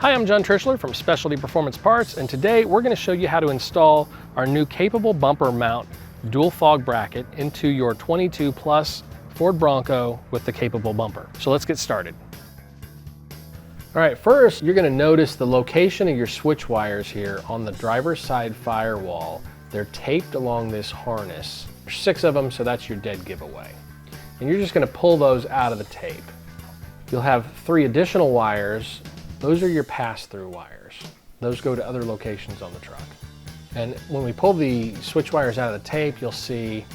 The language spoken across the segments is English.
Hi, I'm John Trishler from Specialty Performance Parts, and today we're going to show you how to install our new capable bumper mount dual fog bracket into your 22 plus Ford Bronco with the capable bumper. So let's get started. All right, first you're going to notice the location of your switch wires here on the driver's side firewall. They're taped along this harness. There's 6 of them, so that's your dead giveaway. And you're just going to pull those out of the tape. You'll have 3 additional wires. Those are your pass-through wires. Those go to other locations on the truck. And when we pull the switch wires out of the tape, you'll see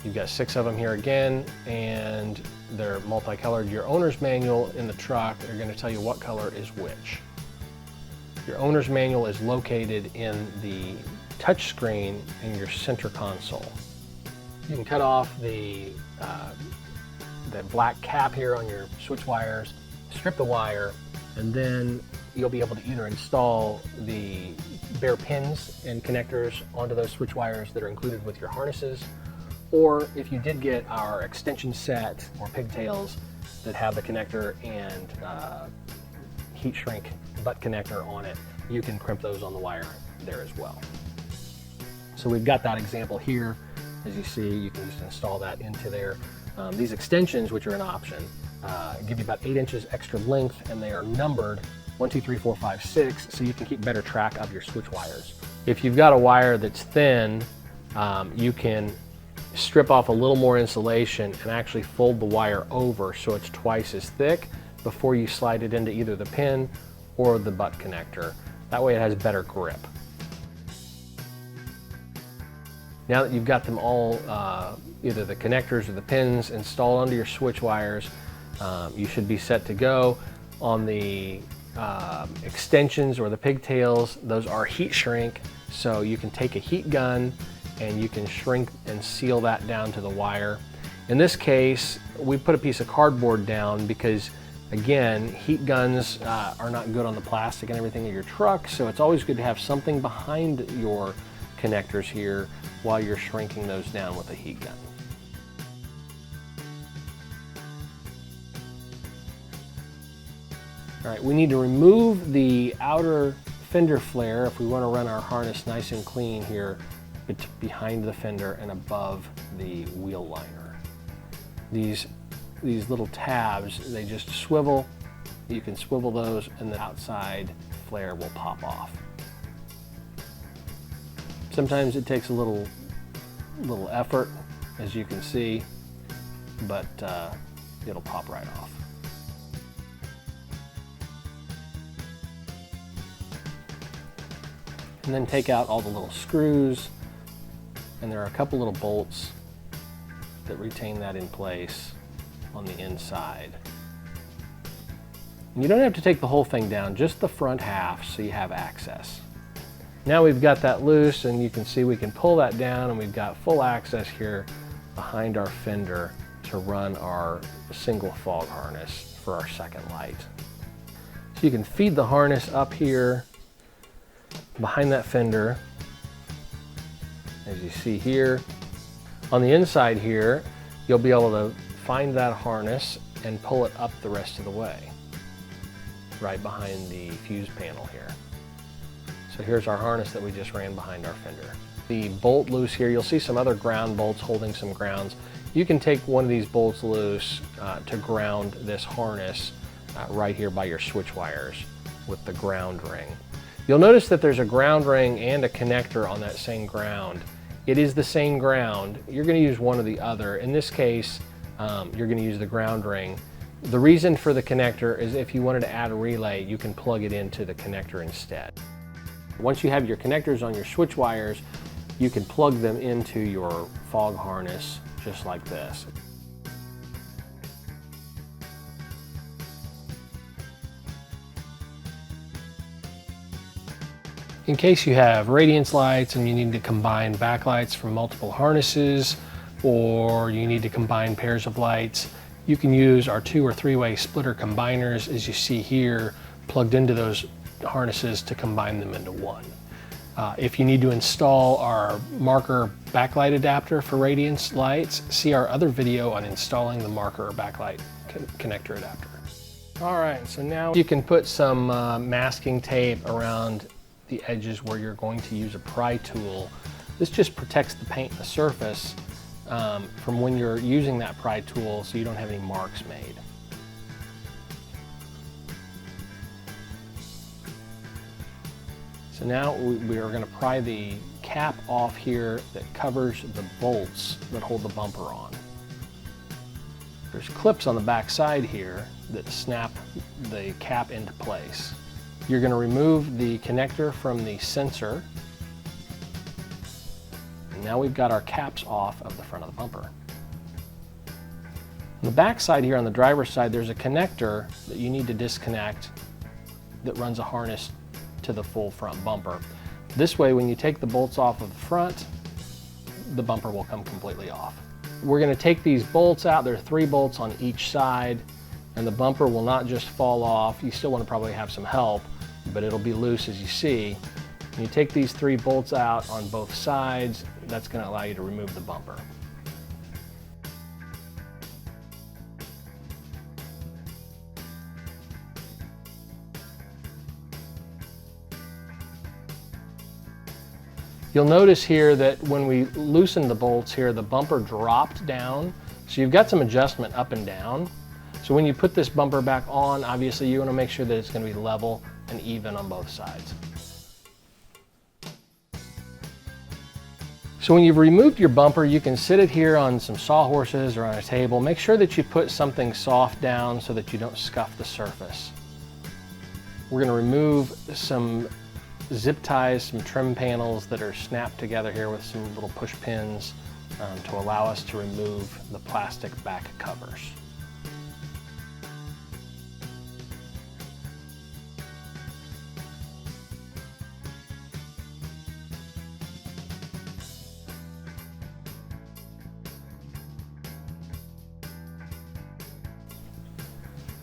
you've got 6 of them here again, and they're multicolored. Your owner's manual in the truck are going to tell you what color is which. Your owner's manual is located in the touch screen in your center console. You can cut off the black cap here on your switch wires, strip the wire, and then you'll be able to either install the bare pins and connectors onto those switch wires that are included with your harnesses, or if you did get our extension set or pigtails that have the connector and heat shrink butt connector on it, you can crimp those on the wire there as well. So we've got that example here. As you see, you can just install that into there. These extensions, which are an option, give you about 8 inches extra length, and they are numbered 1, 2, 3, 4, 5, 6, so you can keep better track of your switch wires. If you've got a wire that's thin, you can strip off a little more insulation and actually fold the wire over so it's twice as thick before you slide it into either the pin or the butt connector. That way it has better grip. Now that you've got them all, either the connectors or the pins installed onto your switch wires, you should be set to go. On the extensions or the pigtails, those are heat shrink, so you can take a heat gun and you can shrink and seal that down to the wire. In this case, we put a piece of cardboard down because, again, heat guns are not good on the plastic and everything of your truck, so it's always good to have something behind your connectors here while you're shrinking those down with a heat gun. All right, we need to remove the outer fender flare if we want to run our harness nice and clean here. It's behind the fender and above the wheel liner. These little tabs, they just swivel. You can swivel those and the outside flare will pop off. Sometimes it takes a little effort, as you can see, but it'll pop right off. And then take out all the little screws, and there are a couple little bolts that retain that in place on the inside. And you don't have to take the whole thing down, just the front half so you have access. Now we've got that loose, and you can see we can pull that down, and we've got full access here behind our fender to run our single fog harness for our second light. So you can feed the harness up here behind that fender, as you see here. On the inside here, you'll be able to find that harness and pull it up the rest of the way, right behind the fuse panel here. So here's our harness that we just ran behind our fender. The bolt loose here, you'll see some other ground bolts holding some grounds. You can take one of these bolts loose to ground this harness right here by your switch wires with the ground ring. You'll notice that there's a ground ring and a connector on that same ground. It is the same ground. You're going to use one or the other. In this case, you're going to use the ground ring. The reason for the connector is if you wanted to add a relay, you can plug it into the connector instead. Once you have your connectors on your switch wires, you can plug them into your fog harness just like this. In case you have radiance lights and you need to combine backlights from multiple harnesses, or you need to combine pairs of lights, you can use our 2- or 3-way splitter combiners, as you see here, plugged into those harnesses to combine them into one. If you need to install our marker backlight adapter for radiance lights, see our other video on installing the marker or backlight connector adapter. All right, so now you can put some masking tape around the edges where you're going to use a pry tool. This just protects the paint and the surface from when you're using that pry tool, so you don't have any marks made. So now we are going to pry the cap off here that covers the bolts that hold the bumper on. There's clips on the back side here that snap the cap into place. You're going to remove the connector from the sensor. And now we've got our caps off of the front of the bumper. On the back side here, on the driver's side, there's a connector that you need to disconnect that runs a harness to the full front bumper. This way, when you take the bolts off of the front, the bumper will come completely off. We're going to take these bolts out. There are 3 bolts on each side, and the bumper will not just fall off. You still want to probably have some help, but it'll be loose as you see. When you take these 3 bolts out on both sides, that's going to allow you to remove the bumper. You'll notice here that when we loosened the bolts here, the bumper dropped down. So you've got some adjustment up and down. So when you put this bumper back on, obviously you want to make sure that it's going to be level and even on both sides. So when you've removed your bumper, you can sit it here on some sawhorses or on a table. Make sure that you put something soft down so that you don't scuff the surface. We're going to remove some zip ties, some trim panels that are snapped together here with some little push pins to allow us to remove the plastic back covers.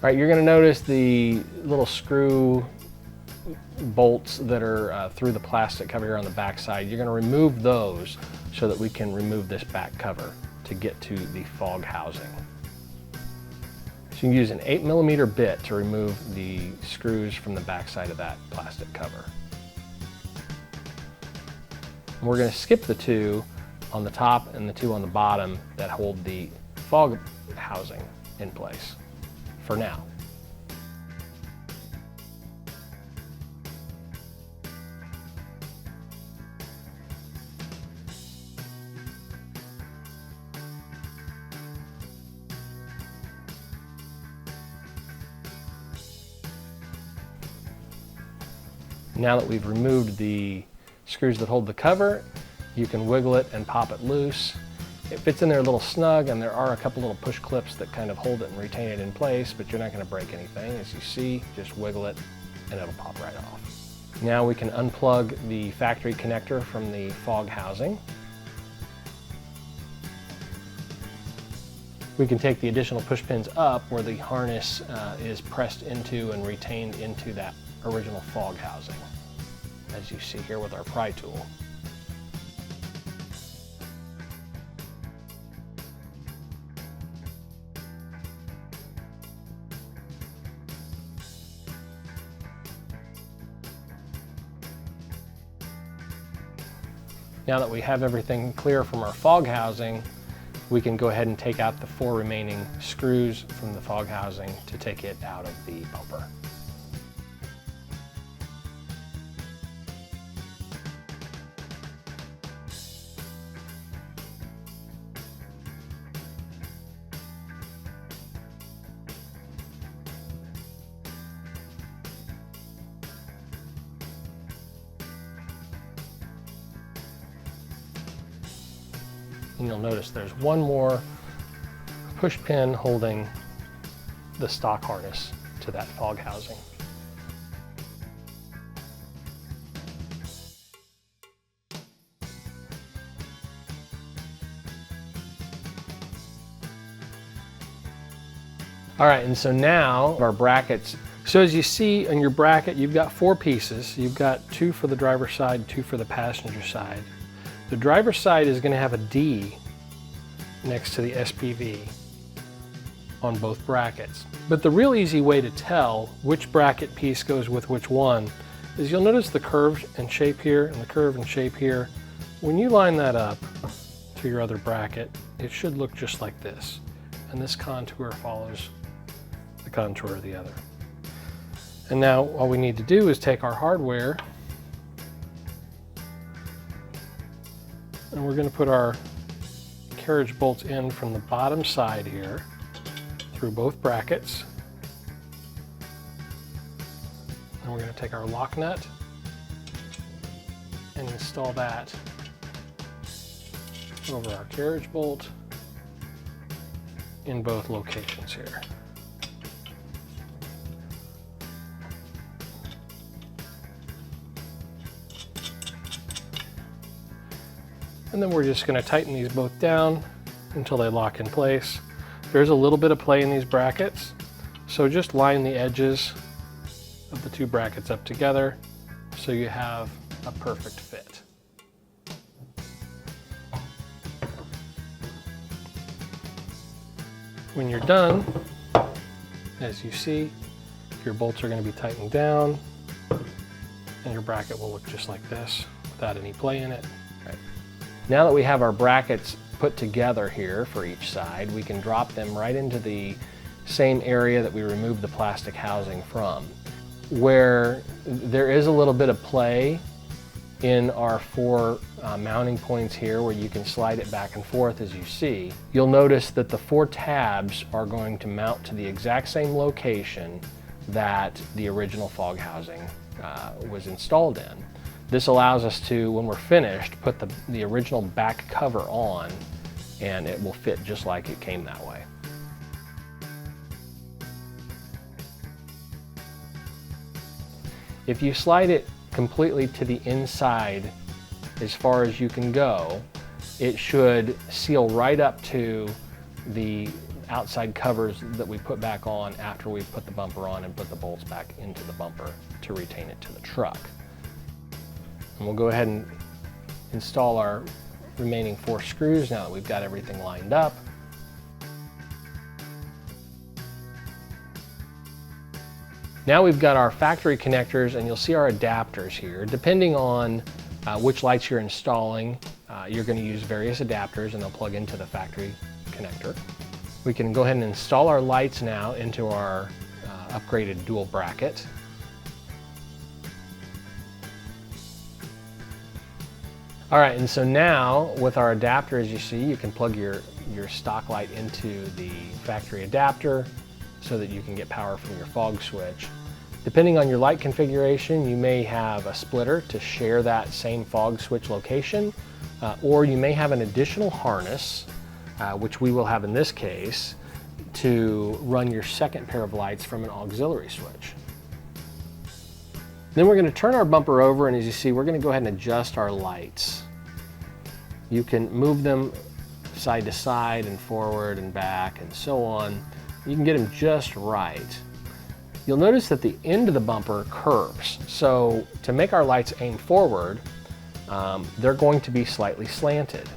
All right, you're going to notice the little screw bolts that are through the plastic cover here on the back side. You're going to remove those so that we can remove this back cover to get to the fog housing. So you can use an 8mm bit to remove the screws from the back side of that plastic cover. And we're going to skip the 2 on the top and the 2 on the bottom that hold the fog housing in place for now. Now that we've removed the screws that hold the cover, you can wiggle it and pop it loose. It fits in there a little snug, and there are a couple little push clips that kind of hold it and retain it in place, but you're not going to break anything. As you see, just wiggle it and it'll pop right off. Now we can unplug the factory connector from the fog housing. We can take the additional push pins up where the harness is pressed into and retained into that original fog housing, as you see here with our pry tool. Now that we have everything clear from our fog housing, we can go ahead and take out the 4 remaining screws from the fog housing to take it out of the bumper. And you'll notice there's one more push pin holding the stock harness to that fog housing. All right, and so now our brackets. So as you see on your bracket, you've got 4 pieces. You've got 2 for the driver's side, 2 for the passenger side. The driver's side is going to have a D next to the SPV. on both brackets. But the real easy way to tell which bracket piece goes with which one is you'll notice the curve and shape here and the curve and shape here. When you line that up to your other bracket, it should look just like this. And this contour follows the contour of the other. And now all we need to do is take our hardware and we're going to put our carriage bolts in from the bottom side here through both brackets. And we're going to take our lock nut and install that over our carriage bolt in both locations here. And then we're just going to tighten these both down until they lock in place. There's a little bit of play in these brackets, so just line the edges of the two brackets up together so you have a perfect fit. When you're done, as you see, your bolts are going to be tightened down and your bracket will look just like this without any play in it. Now that we have our brackets put together here for each side, we can drop them right into the same area that we removed the plastic housing from. Where there is a little bit of play in our four mounting points here where you can slide it back and forth as you see, you'll notice that the four tabs are going to mount to the exact same location that the original fog housing was installed in. This allows us to, when we're finished, put the original back cover on and it will fit just like it came that way. If you slide it completely to the inside as far as you can go, it should seal right up to the outside covers that we put back on after we put the bumper on and put the bolts back into the bumper to retain it to the truck. And we'll go ahead and install our remaining 4 screws now that we've got everything lined up. Now we've got our factory connectors and you'll see our adapters here. Depending on which lights you're installing, you're going to use various adapters and they'll plug into the factory connector. We can go ahead and install our lights now into our upgraded dual bracket. All right, and so now with our adapter, as you see, you can plug your stock light into the factory adapter so that you can get power from your fog switch. Depending on your light configuration, you may have a splitter to share that same fog switch location, or you may have an additional harness, which we will have in this case, to run your second pair of lights from an auxiliary switch. Then we're going to turn our bumper over, and as you see, we're going to go ahead and adjust our lights. You can move them side to side and forward and back and so on. You can get them just right. You'll notice that the end of the bumper curves. So to make our lights aim forward, they're going to be slightly slanted.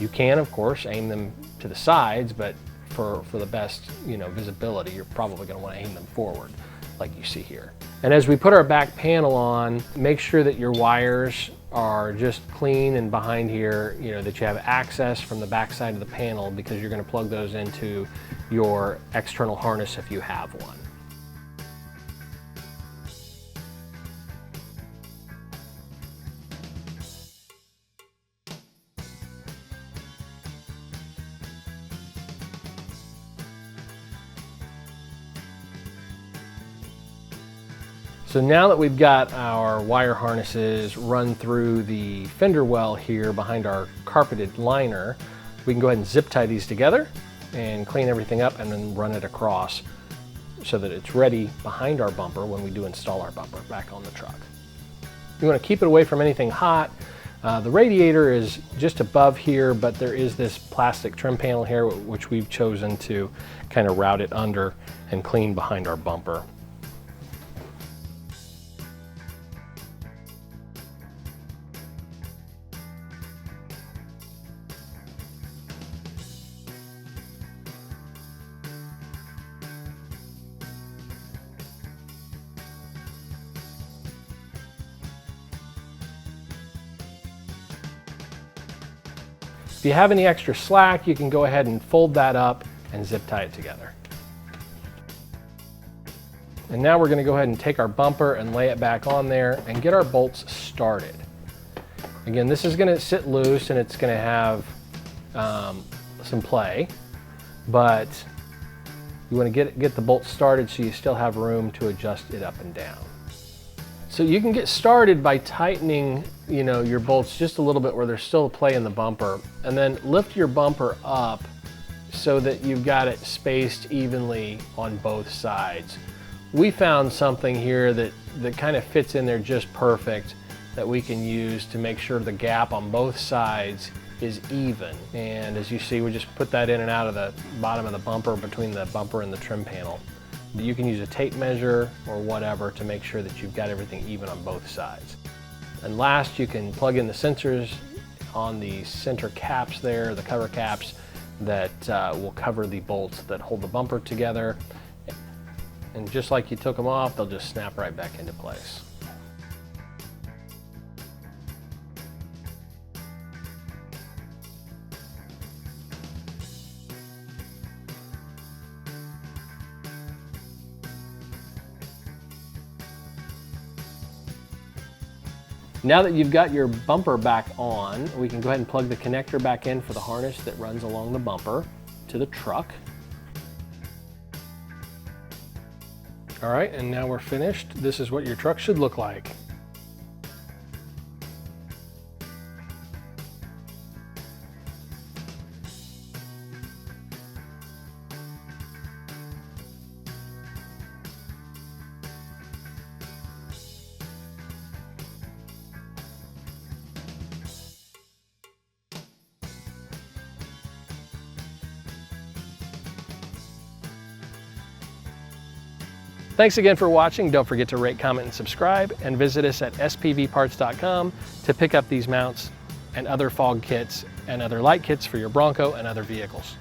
You can, of course, aim them to the sides, but for the best visibility, you're probably going to want to aim them forward, like you see here. And as we put our back panel on, make sure that your wires are just clean and behind here, that you have access from the back side of the panel, because you're going to plug those into your external harness if you have one. So now that we've got our wire harnesses run through the fender well here behind our carpeted liner, we can go ahead and zip tie these together and clean everything up and then run it across so that it's ready behind our bumper when we do install our bumper back on the truck. You want to keep it away from anything hot. The radiator is just above here, but there is this plastic trim panel here which we've chosen to kind of route it under and clean behind our bumper. If you have any extra slack, you can go ahead and fold that up and zip tie it together. And now we're going to go ahead and take our bumper and lay it back on there and get our bolts started. Again, this is going to sit loose and it's going to have some play, but you want to get the bolts started so you still have room to adjust it up and down. So you can get started by tightening, your bolts just a little bit where there's still play in the bumper, and then lift your bumper up so that you've got it spaced evenly on both sides. We found something here that kind of fits in there just perfect that we can use to make sure the gap on both sides is even. And as you see, we just put that in and out of the bottom of the bumper, between the bumper and the trim panel. You can use a tape measure or whatever to make sure that you've got everything even on both sides. And last, you can plug in the sensors on the center caps there, the cover caps that will cover the bolts that hold the bumper together. And just like you took them off, they'll just snap right back into place. Now that you've got your bumper back on, we can go ahead and plug the connector back in for the harness that runs along the bumper to the truck. All right, and now we're finished. This is what your truck should look like. Thanks again for watching. Don't forget to rate, comment, and subscribe, and visit us at spvparts.com to pick up these mounts and other fog kits and other light kits for your Bronco and other vehicles.